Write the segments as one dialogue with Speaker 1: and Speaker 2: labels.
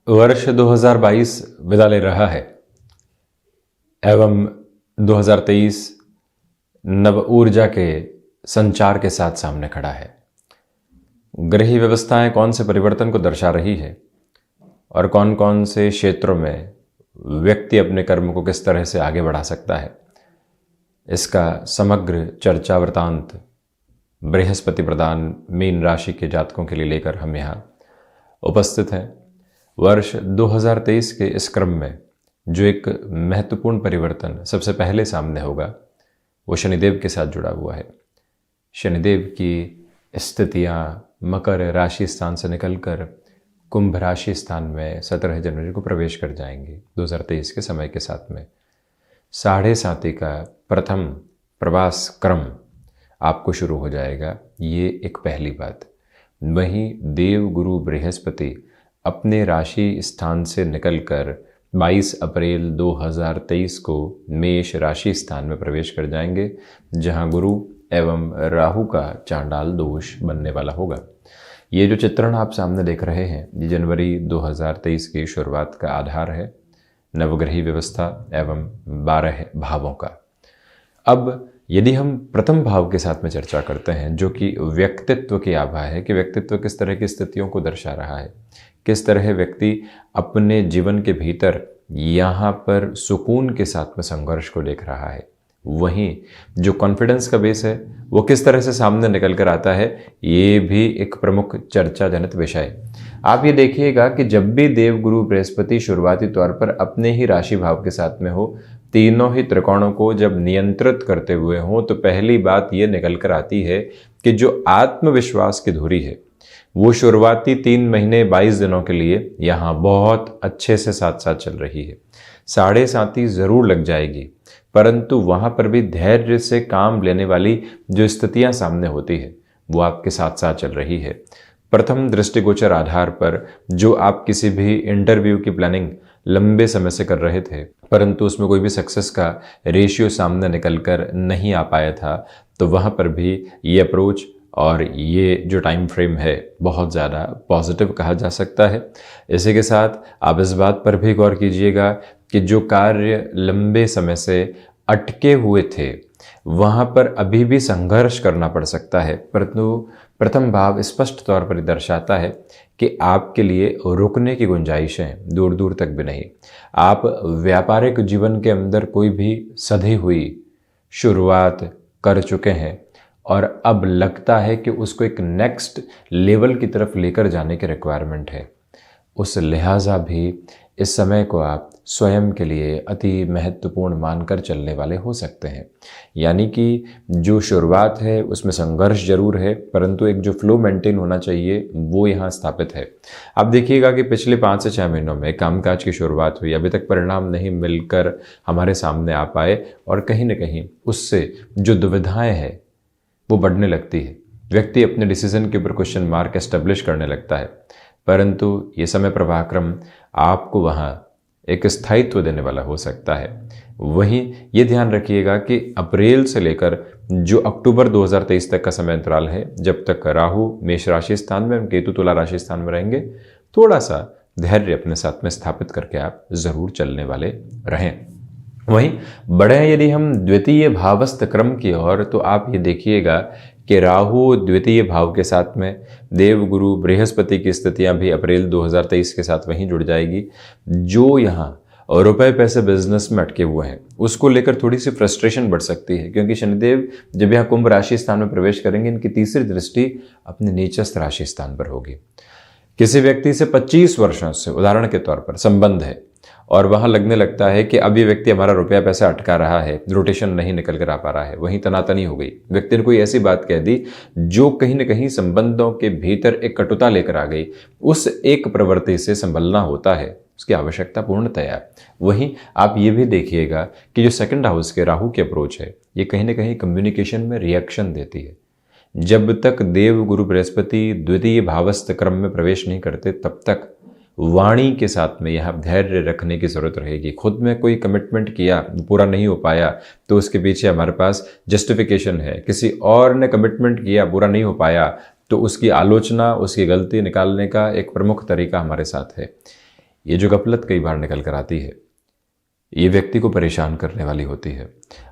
Speaker 1: वर्ष 2022 विदा ले रहा है एवं 2023 नव ऊर्जा के संचार के साथ सामने खड़ा है। ग्रही व्यवस्थाएं कौन से परिवर्तन को दर्शा रही है और कौन कौन से क्षेत्रों में व्यक्ति अपने कर्म को किस तरह से आगे बढ़ा सकता है, इसका समग्र चर्चा वृतांत बृहस्पति प्रधान मीन राशि के जातकों के लिए लेकर हम यहाँ उपस्थित हैं। वर्ष 2023 के इस क्रम में जो एक महत्वपूर्ण परिवर्तन सबसे पहले सामने होगा वो शनिदेव के साथ जुड़ा हुआ है। शनिदेव की स्थितियाँ मकर राशि स्थान से निकलकर कुंभ राशि स्थान में 17 जनवरी को प्रवेश कर जाएंगे। 2023 के समय के साथ में 7.5 का प्रथम प्रवास क्रम आपको शुरू हो जाएगा। ये एक पहली बात। वहीं देव गुरु बृहस्पति अपने राशि स्थान से निकलकर 22 अप्रैल 2023 को मेष राशि स्थान में प्रवेश कर जाएंगे, जहां गुरु एवं राहु का चांडाल दोष बनने वाला होगा। ये जो चित्रण आप सामने देख रहे हैं ये जनवरी 2023 की शुरुआत का आधार है, नवग्रही व्यवस्था एवं 12 भावों का। अब यदि हम प्रथम भाव के साथ में चर्चा करते हैं जो कि व्यक्तित्व की आभा है कि व्यक्तित्व किस तरह की स्थितियों को दर्शा रहा है, किस तरह व्यक्ति अपने जीवन के भीतर यहाँ पर सुकून के साथ में संघर्ष को देख रहा है, वहीं जो कॉन्फिडेंस का बेस है वो किस तरह से सामने निकल कर आता है, ये भी एक प्रमुख चर्चा जनित विषय। आप ये देखिएगा कि जब भी देव गुरु बृहस्पति शुरुआती तौर पर अपने ही राशि भाव के साथ में हो, तीनों ही त्रिकोणों को जब नियंत्रित करते हुए हो, तो पहली बात ये निकल कर आती है कि जो आत्मविश्वास की धुरी है वो शुरुआती 3 महीने 22 दिनों के लिए यहाँ बहुत अच्छे से साथ साथ चल रही है। 7.5 ज़रूर लग जाएगी, परंतु वहाँ पर भी धैर्य से काम लेने वाली जो स्थितियाँ सामने होती है वो आपके साथ साथ चल रही है। प्रथम दृष्टिगोचर आधार पर जो आप किसी भी इंटरव्यू की प्लानिंग लंबे समय से कर रहे थे परंतु उसमें कोई भी सक्सेस का रेशियो सामने निकल कर नहीं आ पाया था, तो वहाँ पर भी ये अप्रोच और ये जो टाइम फ्रेम है बहुत ज़्यादा पॉजिटिव कहा जा सकता है। इसी के साथ आप इस बात पर भी गौर कीजिएगा कि जो कार्य लंबे समय से अटके हुए थे वहाँ पर अभी भी संघर्ष करना पड़ सकता है, परंतु प्रथम भाव स्पष्ट तौर पर दर्शाता है कि आपके लिए रुकने की गुंजाइशें दूर दूर तक भी नहीं। आप व्यापारिक जीवन के अंदर कोई भी सधी हुई शुरुआत कर चुके हैं और अब लगता है कि उसको एक नेक्स्ट लेवल की तरफ लेकर जाने की रिक्वायरमेंट है। उस लिहाजा भी इस समय को आप स्वयं के लिए अति महत्वपूर्ण मानकर चलने वाले हो सकते हैं। यानी कि जो शुरुआत है उसमें संघर्ष जरूर है, परंतु एक जो फ्लो मेंटेन होना चाहिए वो यहाँ स्थापित है। आप देखिएगा कि पिछले 5 से 6 महीनों में कामकाज की शुरुआत हुई, अभी तक परिणाम नहीं मिलकर हमारे सामने आ पाए और कहीं ना कहीं उससे जो दुविधाएं हैं वो बढ़ने लगती है। व्यक्ति अपने डिसीजन के ऊपर क्वेश्चन मार्क एस्टेब्लिश करने लगता है, परंतु ये समय प्रवाह क्रम आपको वहाँ एक स्थायित्व देने वाला हो सकता है। वहीं ये ध्यान रखिएगा कि अप्रैल से लेकर जो अक्टूबर 2023 तक का समय अंतराल है, जब तक राहु मेष राशि स्थान में, केतु तुला राशि स्थान में रहेंगे, थोड़ा सा धैर्य अपने साथ में स्थापित करके आप जरूर चलने वाले रहें। वहीं बढ़े यदि हम द्वितीय भावस्थ क्रम की ओर, तो आप ये देखिएगा कि राहु द्वितीय भाव के साथ में देव गुरु बृहस्पति की स्थितियां भी अप्रैल 2023 के साथ वहीं जुड़ जाएगी। जो यहाँ रुपए पैसे बिजनेस में अटके हुए हैं उसको लेकर थोड़ी सी फ्रस्ट्रेशन बढ़ सकती है, क्योंकि शनिदेव जब यहाँ कुंभ राशि स्थान में प्रवेश करेंगे, इनकी तीसरी दृष्टि अपने नीचस्थ राशि स्थान पर होगी। किसी व्यक्ति से 25 वर्षों से उदाहरण के तौर पर संबंध है और वहाँ लगने लगता है कि अब ये व्यक्ति हमारा रुपया पैसा अटका रहा है, रोटेशन नहीं निकल कर आ पा रहा है, वहीं तनातनी हो गई। व्यक्ति ने कोई ऐसी बात कह दी जो कहीं न कहीं संबंधों के भीतर एक कटुता लेकर आ गई। उस एक प्रवृत्ति से संभलना होता है, उसकी आवश्यकता पूर्णतया। वहीं आप ये भी देखिएगा कि जो सेकंड हाउस के राहु की अप्रोच है ये कहीं ना कहीं कम्युनिकेशन में रिएक्शन देती है। जब तक देव गुरु बृहस्पति द्वितीय भावस्थ क्रम में प्रवेश नहीं करते तब तक वाणी के साथ में यहाँ धैर्य रखने की जरूरत रहेगी। खुद में कोई कमिटमेंट किया पूरा नहीं हो पाया तो उसके पीछे हमारे पास जस्टिफिकेशन है। किसी और ने कमिटमेंट किया पूरा नहीं हो पाया तो उसकी आलोचना, उसकी गलती निकालने का एक प्रमुख तरीका हमारे साथ है। ये जो गफलत कई बार निकल कर आती है, ये व्यक्ति को परेशान करने वाली होती है।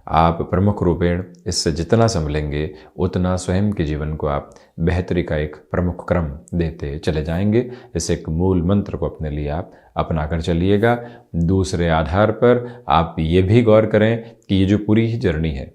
Speaker 1: आप प्रमुख रूपेण इससे जितना संभलेंगे उतना स्वयं के जीवन को आप बेहतरी का एक प्रमुख क्रम देते चले जाएंगे। इस एक मूल मंत्र को अपने लिए आप अपना कर चलिएगा। दूसरे आधार पर आप ये भी गौर करें कि ये जो पूरी ही जर्नी है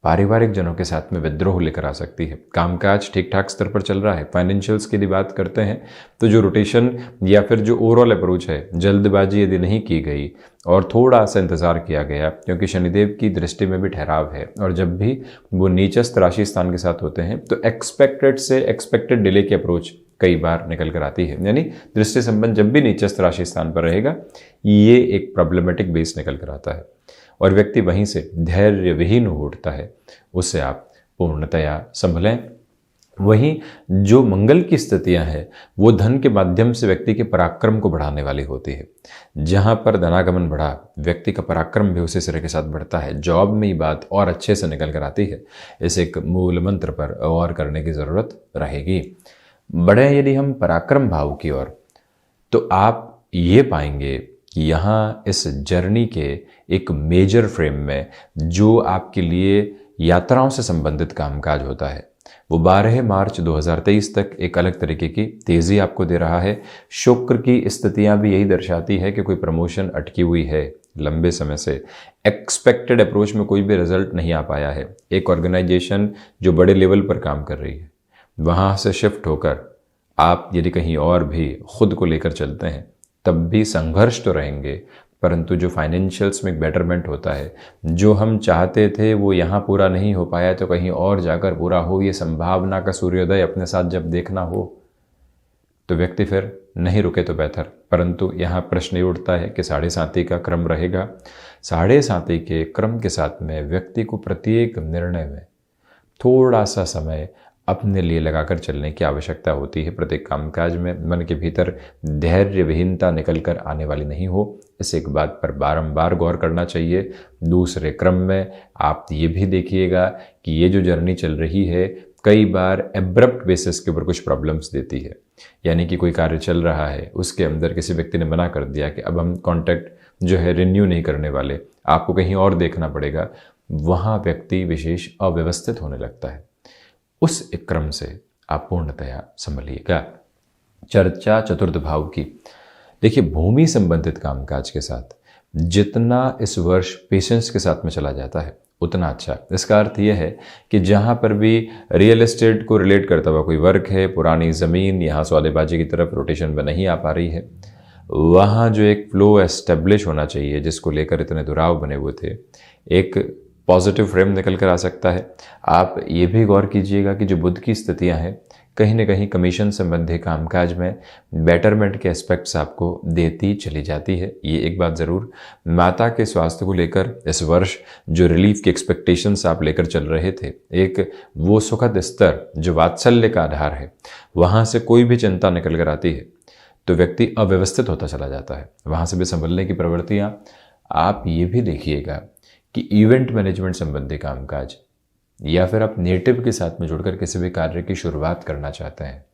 Speaker 1: पारिवारिक जनों के साथ में विद्रोह लेकर आ सकती है। कामकाज ठीक ठाक स्तर पर चल रहा है। फाइनेंशियल्स की यदि बात करते हैं तो जो रोटेशन या फिर जो ओवरऑल अप्रोच है, जल्दबाजी यदि नहीं की गई और थोड़ा सा इंतजार किया गया, क्योंकि शनिदेव की दृष्टि में भी ठहराव है और जब भी वो नीचस्थ राशि स्थान के साथ होते हैं तो एक्सपेक्टेड से एक्सपेक्टेड डिले की अप्रोच कई बार निकल कर आती है। यानी दृष्टि संबंध जब भी नीचस्थ राशि स्थान पर रहेगा, ये एक प्रॉब्लमेटिक बेस निकल कर आता है और व्यक्ति वहीं से धैर्य विहीन हो उठता है। उससे आप पूर्णतया संभलें। वहीं जो मंगल की स्थितियां हैं वो धन के माध्यम से व्यक्ति के पराक्रम को बढ़ाने वाली होती है। जहां पर धनागमन बढ़ा, व्यक्ति का पराक्रम भी उसी सिरे के साथ बढ़ता है। जॉब में ये बात और अच्छे से निकल कर आती है। इस एक मूल मंत्र पर और करने की ज़रूरत रहेगी। बढ़े यदि हम पराक्रम भाव की ओर, तो आप ये पाएंगे कि यहाँ इस जर्नी के एक मेजर फ्रेम में जो आपके लिए यात्राओं से संबंधित कामकाज होता है वो 12 मार्च 2023 तक एक अलग तरीके की तेज़ी आपको दे रहा है। शुक्र की स्थितियां भी यही दर्शाती है कि कोई प्रमोशन अटकी हुई है, लंबे समय से एक्सपेक्टेड अप्रोच में कोई भी रिजल्ट नहीं आ पाया है। एक ऑर्गेनाइजेशन जो बड़े लेवल पर काम कर रही है, वहाँ से शिफ्ट होकर आप यदि कहीं और भी खुद को लेकर चलते हैं तब भी संघर्ष तो रहेंगे, परंतु जो फाइनेंशियल्स में बेटरमेंट होता है, जो हम चाहते थे वो यहाँ पूरा नहीं हो पाया तो कहीं और जाकर पूरा हो, ये संभावना का सूर्योदय अपने साथ जब देखना हो तो व्यक्ति फिर नहीं रुके तो बेहतर। परंतु यहाँ प्रश्न ये उठता है कि 7.5 का क्रम रहेगा। 7.5 के क्रम के साथ में व्यक्ति को प्रत्येक निर्णय में थोड़ा सा समय अपने लिए लगाकर चलने की आवश्यकता होती है। प्रत्येक कामकाज में मन के भीतर धैर्य विहीनता निकल कर आने वाली नहीं हो, इस एक बात पर बारंबार गौर करना चाहिए। दूसरे क्रम में आप ये भी देखिएगा कि ये जो जर्नी चल रही है कई बार एब्रप्ट बेसिस के ऊपर कुछ प्रॉब्लम्स देती है। यानी कि कोई कार्य चल रहा है, उसके अंदर किसी व्यक्ति ने मना कर दिया कि अब हम कॉन्टैक्ट जो है रिन्यू नहीं करने वाले, आपको कहीं और देखना पड़ेगा। वहाँ व्यक्ति विशेष अव्यवस्थित होने लगता है। उस एक क्रम से आप पूर्णतया संभलिएगा। चर्चा चतुर्थ भाव की। देखिए, भूमि संबंधित कामकाज के साथ जितना इस वर्ष पेशेंस के साथ में चला जाता है उतना अच्छा। इसका अर्थ यह है कि जहाँ पर भी रियल एस्टेट को रिलेट करता हुआ कोई वर्क है, पुरानी ज़मीन यहाँ सौदेबाजी की तरफ रोटेशन में नहीं आ पा रही है, वहाँ जो एक फ्लो एस्टेब्लिश होना चाहिए जिसको लेकर इतने दुराव बने हुए थे, एक पॉजिटिव फ्रेम निकल कर आ सकता है। आप ये भी गौर कीजिएगा कि जो बुध की स्थितियां हैं कहीं ना कहीं कमीशन संबंधी कामकाज में बेटरमेंट के एस्पेक्ट्स आपको देती चली जाती है। ये एक बात ज़रूर, माता के स्वास्थ्य को लेकर इस वर्ष जो रिलीफ की एक्सपेक्टेशंस आप लेकर चल रहे थे, एक वो सुखद स्तर जो वात्सल्य का आधार है, वहाँ से कोई भी चिंता निकल कर आती है तो व्यक्ति अव्यवस्थित होता चला जाता है। वहाँ से भी संभलने की प्रवृत्तियाँ। आप ये भी देखिएगा कि इवेंट मैनेजमेंट संबंधी कामकाज या फिर आप नेटिव के साथ में जुड़कर किसी भी कार्य की शुरुआत करना चाहते हैं,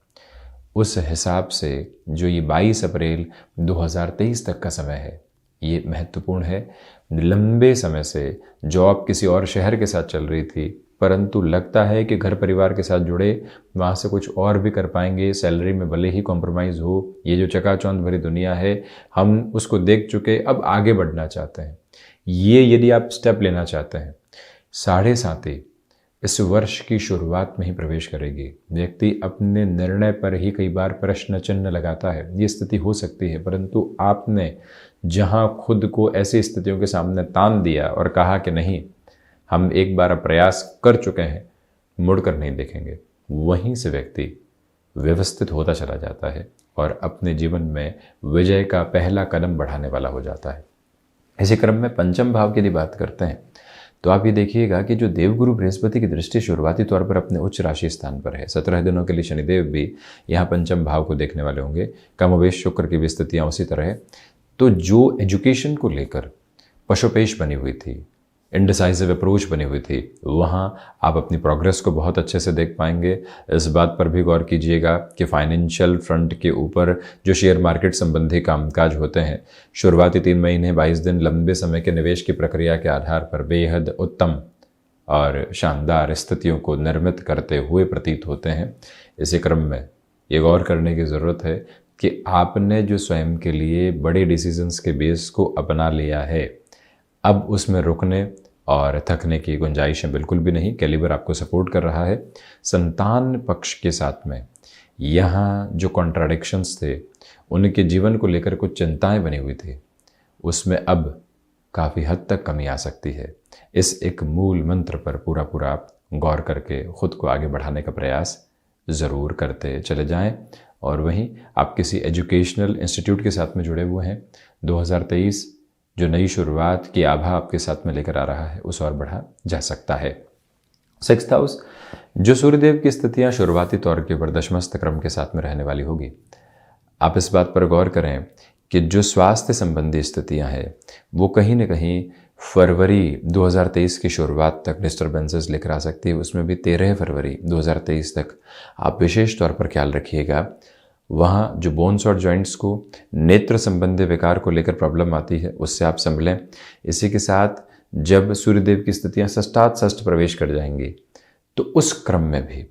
Speaker 1: उस हिसाब से जो ये 22 अप्रैल 2023 तक का समय है ये महत्वपूर्ण है। लंबे समय से जॉब किसी और शहर के साथ चल रही थी, परंतु लगता है कि घर परिवार के साथ जुड़े वहाँ से कुछ और भी कर पाएंगे, सैलरी में भले ही कॉम्प्रोमाइज़ हो। ये जो चकाचौंध भरी दुनिया है हम उसको देख चुके, अब आगे बढ़ना चाहते हैं। ये यदि आप स्टेप लेना चाहते हैं, 7.5 इस वर्ष की शुरुआत में ही प्रवेश करेगी। व्यक्ति अपने निर्णय पर ही कई बार प्रश्न चिन्ह लगाता है, ये स्थिति हो सकती है, परंतु आपने जहां खुद को ऐसी स्थितियों के सामने तान दिया और कहा कि नहीं, हम एक बार प्रयास कर चुके हैं, मुड़कर नहीं देखेंगे, वहीं से व्यक्ति व्यवस्थित होता चला जाता है और अपने जीवन में विजय का पहला कदम बढ़ाने वाला हो जाता है। इसी क्रम में पंचम भाव की यदि बात करते हैं तो आप ये देखिएगा कि जो देवगुरु बृहस्पति की दृष्टि शुरुआती तौर पर अपने उच्च राशि स्थान पर है। 17 दिनों के लिए शनिदेव भी यहाँ पंचम भाव को देखने वाले होंगे। कमोवेश शुक्र की भी स्थितियाँ उसी तरह है। तो जो एजुकेशन को लेकर पशुपेश बनी हुई थी, इंडिसाइसिव अप्रोच बनी हुई थी, वहाँ आप अपनी प्रोग्रेस को बहुत अच्छे से देख पाएंगे। इस बात पर भी गौर कीजिएगा कि फाइनेंशियल फ्रंट के ऊपर जो शेयर मार्केट संबंधी कामकाज होते हैं, शुरुआती 3 महीने 22 दिन लंबे समय के निवेश की प्रक्रिया के आधार पर बेहद उत्तम और शानदार स्थितियों को निर्मित करते हुए प्रतीत होते हैं। इसी क्रम में ये गौर करने की ज़रूरत है कि आपने जो स्वयं के लिए बड़े डिसीजंस के बेस को अपना लिया है, अब उसमें रुकने और थकने की गुंजाइशें बिल्कुल भी नहीं। कैलिबर आपको सपोर्ट कर रहा है। संतान पक्ष के साथ में यहाँ जो कॉन्ट्राडिक्शंस थे, उनके जीवन को लेकर कुछ चिंताएं बनी हुई थी, उसमें अब काफ़ी हद तक कमी आ सकती है। इस एक मूल मंत्र पर पूरा आप गौर करके ख़ुद को आगे बढ़ाने का प्रयास ज़रूर करते चले जाएं। और वहीं आप किसी एजुकेशनल इंस्टीट्यूट के साथ में जुड़े हुए हैं, 2023 जो नई शुरुआत की आभा आपके साथ में लेकर आ रहा है, उस और बढ़ा जा सकता है। 6th हाउस, जो सूर्यदेव की स्थितियां शुरुआती तौर के ऊपर दशमस्थ क्रम के साथ में रहने वाली होगी। आप इस बात पर गौर करें कि जो स्वास्थ्य संबंधी स्थितियां हैं, वो कहीं न कहीं फरवरी 2023 की शुरुआत तक डिस्टर्बेंसेस लेकर आ सकती है। उसमें भी 13 फरवरी 2023 तक आप विशेष तौर पर ख्याल रखिएगा। वहाँ जो बोन्स और जॉइंट्स को, नेत्र संबंधी विकार को लेकर प्रॉब्लम आती है, उससे आप संभलें। इसी के साथ जब सूर्यदेव की स्थितियाँ षष्ठाष्ट प्रवेश कर जाएंगी, तो उस क्रम में भी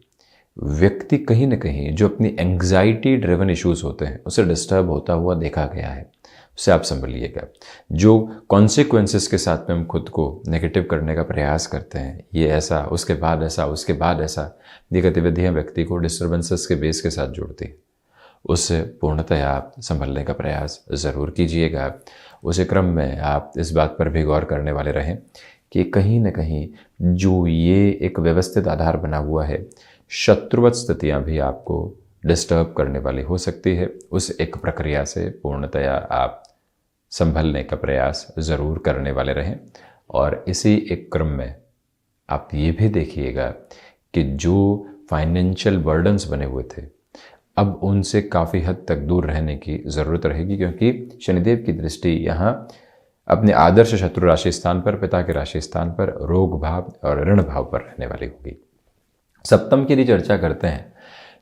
Speaker 1: व्यक्ति कहीं न कहीं जो अपनी एंग्जाइटी ड्रिवन इश्यूज होते हैं, उसे डिस्टर्ब होता हुआ देखा गया है। उससे आप संभलिएगा। जो कॉन्सिक्वेंसेस के साथ में हम खुद को नेगेटिव करने का प्रयास करते हैं, ये ऐसा, उसके बाद ऐसा, उसके बाद ऐसा, ये गतिविधियाँ व्यक्ति को डिस्टर्बेंसेस के बेस के साथ जोड़ती है। उससे पूर्णतः आप संभलने का प्रयास ज़रूर कीजिएगा। उसी क्रम में आप इस बात पर भी गौर करने वाले रहें कि कहीं न कहीं जो ये एक व्यवस्थित आधार बना हुआ है, शत्रुवत स्थितियाँ भी आपको डिस्टर्ब करने वाली हो सकती है। उस एक प्रक्रिया से पूर्णतया आप संभलने का प्रयास ज़रूर करने वाले रहें। और इसी एक क्रम में आप ये भी देखिएगा कि जो फाइनेंशियल बर्डन्स बने हुए थे, अब उनसे काफ़ी हद तक दूर रहने की ज़रूरत रहेगी, क्योंकि शनिदेव की दृष्टि यहाँ अपने आदर्श शत्रु राशि स्थान पर, पिता के राशि स्थान पर, रोग भाव और ऋण भाव पर रहने वाली होगी। सप्तम की यदि चर्चा करते हैं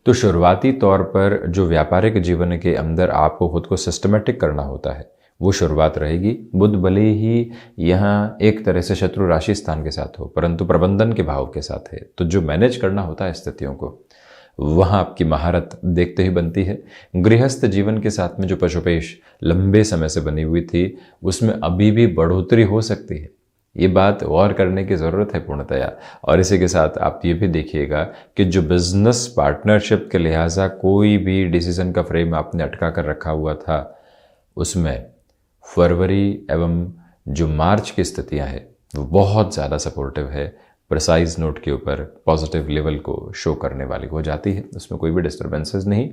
Speaker 1: तो शुरुआती तौर पर जो व्यापारिक जीवन के अंदर आपको खुद को सिस्टमेटिक करना होता है, वो शुरुआत रहेगी। बुध भले ही यहाँ एक तरह से शत्रु राशि स्थान के साथ हो, परंतु प्रबंधन के भाव के साथ है, तो जो मैनेज करना होता है स्थितियों को, वहाँ आपकी महारत देखते ही बनती है। गृहस्थ जीवन के साथ में जो पशुपेश लंबे समय से बनी हुई थी, उसमें अभी भी बढ़ोतरी हो सकती है। ये बात गौर करने की ज़रूरत है पूर्णतया। और इसी के साथ आप ये भी देखिएगा कि जो बिजनेस पार्टनरशिप के लिहाजा कोई भी डिसीजन का फ्रेम आपने अटका कर रखा हुआ था, उसमें फरवरी एवं जो मार्च की स्थितियां हैं, वो बहुत ज़्यादा सपोर्टिव है। प्रिसाइज नोट के ऊपर पॉजिटिव लेवल को शो करने वाली हो जाती है, उसमें कोई भी डिस्टर्बेंसेस नहीं।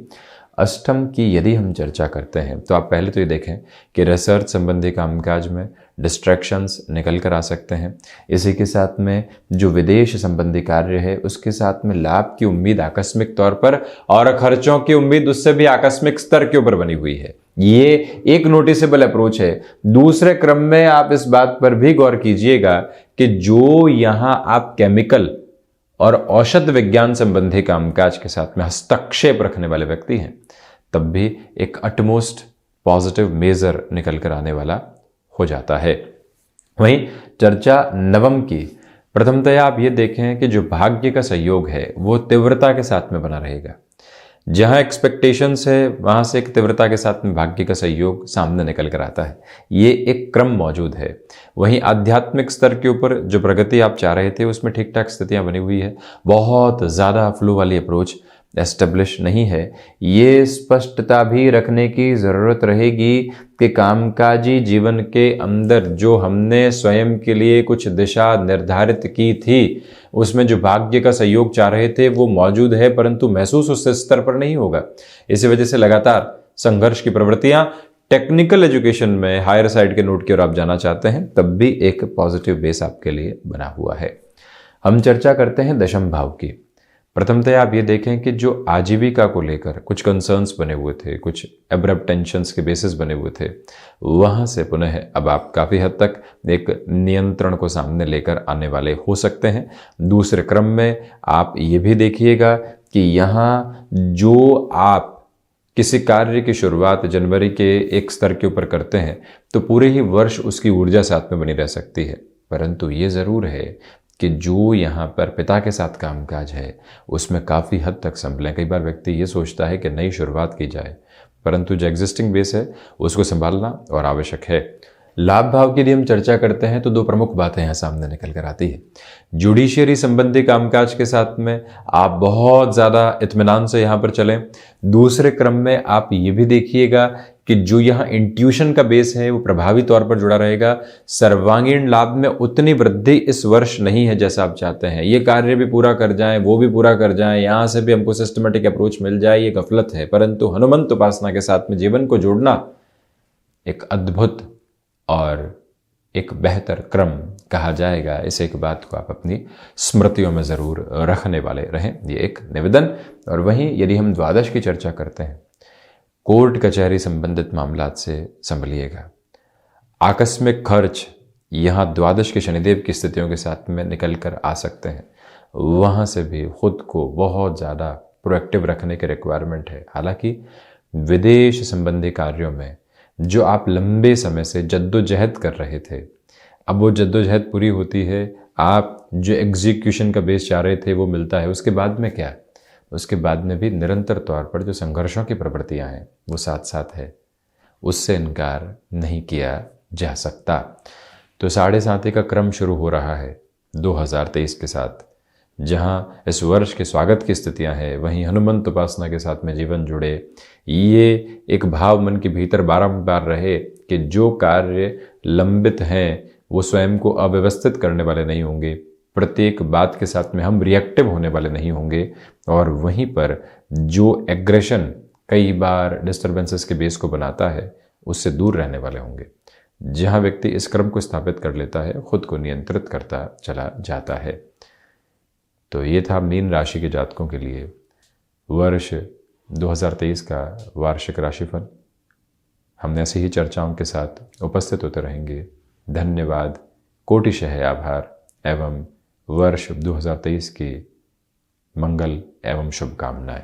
Speaker 1: अष्टम की यदि हम चर्चा करते हैं तो आप पहले तो ये देखें कि रिसर्च संबंधी कामकाज में डिस्ट्रैक्शंस निकल कर आ सकते हैं। इसी के साथ में जो विदेश संबंधी कार्य है, उसके साथ में लाभ की उम्मीद आकस्मिक तौर पर, और खर्चों की उम्मीद उससे भी आकस्मिक स्तर के ऊपर बनी हुई है। ये एक नोटिसेबल अप्रोच है। दूसरे क्रम में आप इस बात पर भी गौर कीजिएगा कि जो यहां आप केमिकल और औषध विज्ञान संबंधी कामकाज के साथ में हस्तक्षेप रखने वाले व्यक्ति हैं, तब भी एक अटमोस्ट पॉजिटिव मेजर निकल कर आने वाला हो जाता है। वहीं चर्चा नवम की, प्रथमतया आप ये देखें कि जो भाग्य का सहयोग है वो तीव्रता के साथ में बना रहेगा। जहां एक्सपेक्टेशंस है, वहां से एक तीव्रता के साथ में भाग्य का सहयोग सामने निकल कर आता है। ये एक क्रम मौजूद है। वहीं आध्यात्मिक स्तर के ऊपर जो प्रगति आप चाह रहे थे, उसमें ठीक ठाक स्थितियां बनी हुई है। बहुत ज़्यादा फ्लो वाली अप्रोच एस्टेब्लिश नहीं है। ये स्पष्टता भी रखने की ज़रूरत रहेगी कि कामकाजी जीवन के अंदर जो हमने स्वयं के लिए कुछ दिशा निर्धारित की थी, उसमें जो भाग्य का सहयोग चाह रहे थे वो मौजूद है, परंतु महसूस उस स्तर पर नहीं होगा। इसी वजह से लगातार संघर्ष की प्रवृत्तियां, टेक्निकल एजुकेशन में हायर साइड के नोट की ओर आप जाना चाहते हैं, तब भी एक पॉजिटिव बेस आपके लिए बना हुआ है। हम चर्चा करते हैं दशम भाव की। प्रथमतः आप ये देखें कि जो आजीविका को लेकर कुछ कंसर्न्स बने हुए थे, कुछ एब्रप्ट टेंशन्स के बेसिस बने हुए थे, वहाँ से पुनः अब आप काफ़ी हद तक एक नियंत्रण को सामने लेकर आने वाले हो सकते हैं। दूसरे क्रम में आप ये भी देखिएगा कि यहाँ जो आप किसी कार्य की शुरुआत जनवरी के एक स्तर के ऊपर करते हैं तो पूरे ही वर्ष उसकी ऊर्जा साथ में बनी रह सकती है। परंतु ये ज़रूर है कि जो यहाँ पर पिता के साथ कामकाज है उसमें काफ़ी हद तक संभलें। कई बार व्यक्ति ये सोचता है कि नई शुरुआत की जाए, परंतु जो एग्जिस्टिंग बेस है उसको संभालना और आवश्यक है। लाभ भाव की यदि हम चर्चा करते हैं तो दो प्रमुख बातें यहाँ सामने निकल कर आती है। जुडिशियरी संबंधी कामकाज के साथ में आप बहुत ज़्यादा इत्मीनान से यहाँ पर चलें। दूसरे क्रम में आप ये भी देखिएगा कि जो यहाँ इंट्यूशन का बेस है वो प्रभावी तौर पर जुड़ा रहेगा। सर्वांगीण लाभ में उतनी वृद्धि इस वर्ष नहीं है जैसा आप चाहते हैं। ये कार्य भी पूरा कर जाएं, वो भी पूरा कर जाएं, यहाँ से भी हमको सिस्टमेटिक अप्रोच मिल जाए, ये गफलत है। परंतु हनुमंत उपासना के साथ में जीवन को जोड़ना एक अद्भुत और एक बेहतर क्रम कहा जाएगा। इस एक बात को आप अपनी स्मृतियों में ज़रूर रखने वाले रहें, ये एक निवेदन। और वहीं यदि हम द्वादश की चर्चा करते हैं, कोर्ट कचहरी संबंधित मामलात से संभलिएगा। आकस्मिक खर्च यहाँ द्वादश के शनिदेव की स्थितियों के साथ में निकल कर आ सकते हैं, वहाँ से भी खुद को बहुत ज़्यादा प्रोएक्टिव रखने की रिक्वायरमेंट है। हालांकि विदेश संबंधी कार्यों में जो आप लंबे समय से जद्दोजहद कर रहे थे, अब वो जद्दोजहद पूरी होती है, आप जो एग्जीक्यूशन का बेस चाह रहे थे वो मिलता है। उसके बाद में क्या है? उसके बाद में भी निरंतर तौर पर जो संघर्षों की प्रवृत्तियां हैं वो साथ साथ है, उससे इनकार नहीं किया जा सकता। तो 7.5 का क्रम शुरू हो रहा है 2023 के साथ, जहाँ इस वर्ष के स्वागत की स्थितियां हैं, वहीं हनुमंत उपासना के साथ में जीवन जुड़े। ये एक भाव मन के भीतर बारंबार रहे कि जो कार्य लंबित हैं वो स्वयं को अव्यवस्थित करने वाले नहीं होंगे, प्रत्येक बात के साथ में हम रिएक्टिव होने वाले नहीं होंगे, और वहीं पर जो एग्रेशन कई बार डिस्टर्बेंसेस के बेस को बनाता है उससे दूर रहने वाले होंगे। जहाँ व्यक्ति इस क्रम को स्थापित कर लेता है, खुद को नियंत्रित करता चला जाता है। तो ये था मीन राशि के जातकों के लिए वर्ष 2023 का वार्षिक राशिफल। हम ऐसी ही चर्चाओं के साथ उपस्थित होते रहेंगे। धन्यवाद, कोटिशः आभार एवं वर्ष 2023 की मंगल एवं शुभकामनाएं।